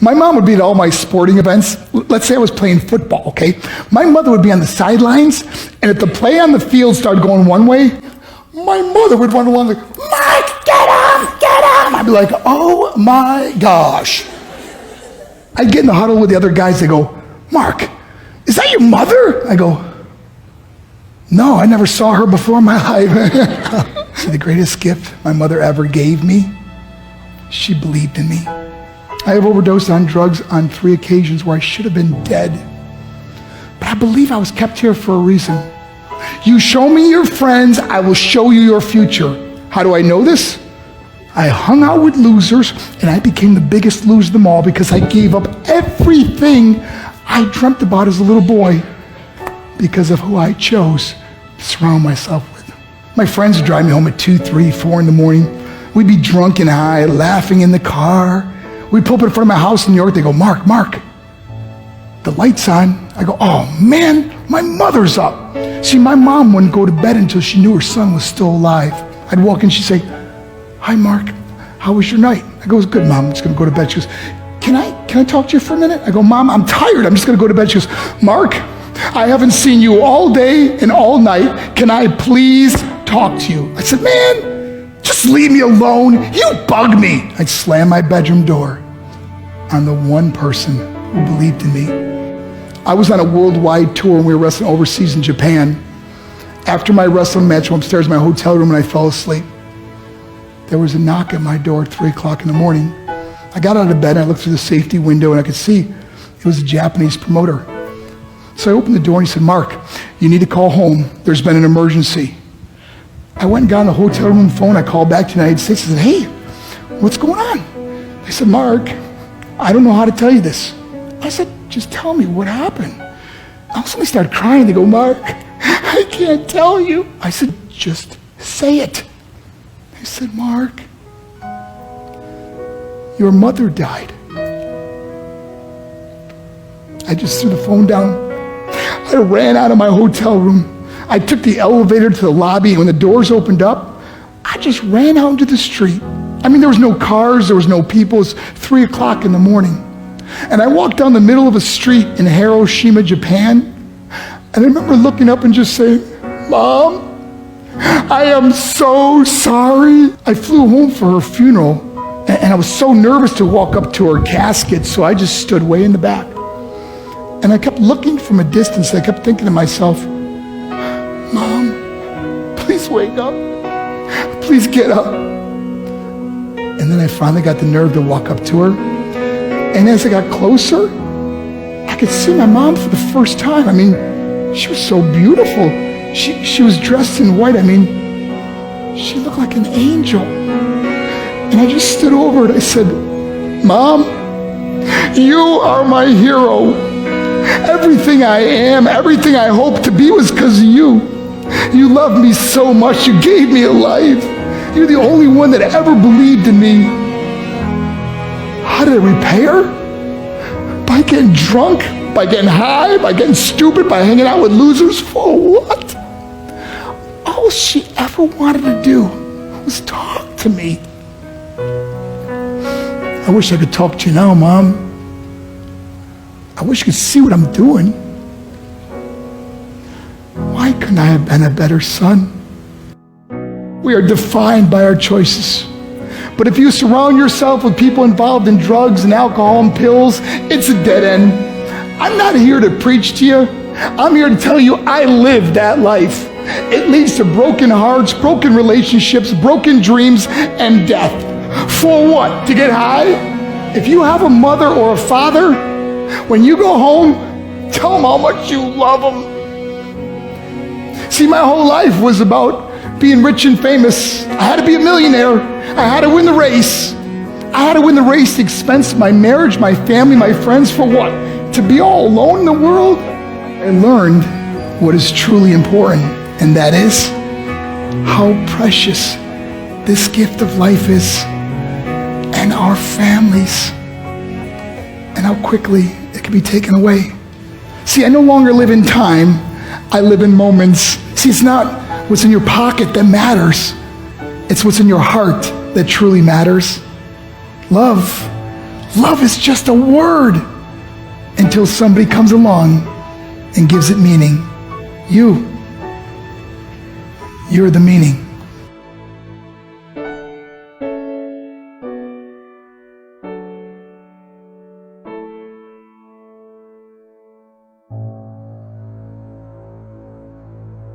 My mom would be at all my sporting events. Let's say I was playing football, okay? My mother would be on the sidelines, and if the play on the field started going one way, my mother would run along like, Mark, get him! I'd be like, oh my gosh. I'd get in the huddle with the other guys. They go, Mark, is that your mother? I go, no, I never saw her before in my life. See, the greatest gift my mother ever gave me, she believed in me. I have overdosed on drugs on 3 occasions where I should have been dead. But I believe I was kept here for a reason. You show me your friends, I will show you your future. How do I know this? I hung out with losers, and I became the biggest loser of them all because I gave up everything I dreamt about as a little boy because of who I chose to surround myself with. My friends would drive me home at 2, 3, 4 in the morning. We'd be drunk and high, laughing in the car. We'd pull up in front of my house in New York. They go, Mark, the light's on. I go, oh man, my mother's up. See, my mom wouldn't go to bed until she knew her son was still alive. I'd walk in, she'd say, hi Mark, how was your night? I go, it was good, Mom, I'm just gonna go to bed. She goes, can I talk to you for a minute? I go, Mom, I'm tired, I'm just gonna go to bed. She goes, Mark, I haven't seen you all day and all night. Can I please talk to you? I said, man, just leave me alone. You bug me. I'd slam my bedroom door on the one person who believed in me. I was on a worldwide tour and we were wrestling overseas in Japan. After my wrestling match, I went upstairs in my hotel room and I fell asleep. There was a knock at my door at 3 o'clock in the morning. I got out of bed and I looked through the safety window and I could see it was a Japanese promoter. So I opened the door and he said, Mark, you need to call home. There's been an emergency. I went and got on the hotel room phone. I called back to the United States. I said, hey, what's going on? They said, Mark, I don't know how to tell you this. I said, just tell me what happened. All of a sudden they started crying. They go, Mark, I can't tell you. I said, just say it. They said, Mark, your mother died. I just threw the phone down. I ran out of my hotel room. I took the elevator to the lobby, and when the doors opened up, I just ran out into the street. I mean, there was no cars, there was no people. It was 3 o'clock in the morning. And I walked down the middle of a street in Hiroshima, Japan, and I remember looking up and just saying, Mom, I am so sorry. I flew home for her funeral, and I was so nervous to walk up to her casket, so I just stood way in the back. And I kept looking from a distance. I kept thinking to myself, Mom, please wake up. Please get up. And then I finally got the nerve to walk up to her. And as I got closer, I could see my mom for the first time. I mean, she was so beautiful. She was dressed in white. I mean, she looked like an angel. And I just stood over and I said, Mom, you are my hero. Everything I am, everything I hope to be was because of you. You loved me so much. You gave me a life. You're the only one that ever believed in me. How did I repay her? By getting drunk, by getting high, by getting stupid, by hanging out with losers. For what? All she ever wanted to do was talk to me. I wish I could talk to you now, Mom. I wish you could see what I'm doing. Why couldn't I have been a better son? We are defined by our choices. But if you surround yourself with people involved in drugs and alcohol and pills, it's a dead end. I'm not here to preach to you. I'm here to tell you I lived that life. It leads to broken hearts, broken relationships, broken dreams, and death. For what? To get high? If you have a mother or a father, when you go home, tell them how much you love them. See, my whole life was about being rich and famous. I had to be a millionaire. I had to win the race. I had to win the race at the expense of my marriage, my family, my friends. For what? To be all alone in the world? I learned what is truly important, and that is how precious this gift of life is, and our families, and how quickly it can be taken away. See, I no longer live in time. I live in moments. See, it's not what's in your pocket that matters. It's what's in your heart that truly matters. Love Love is just a word until somebody comes along and gives it meaning. You're the meaning.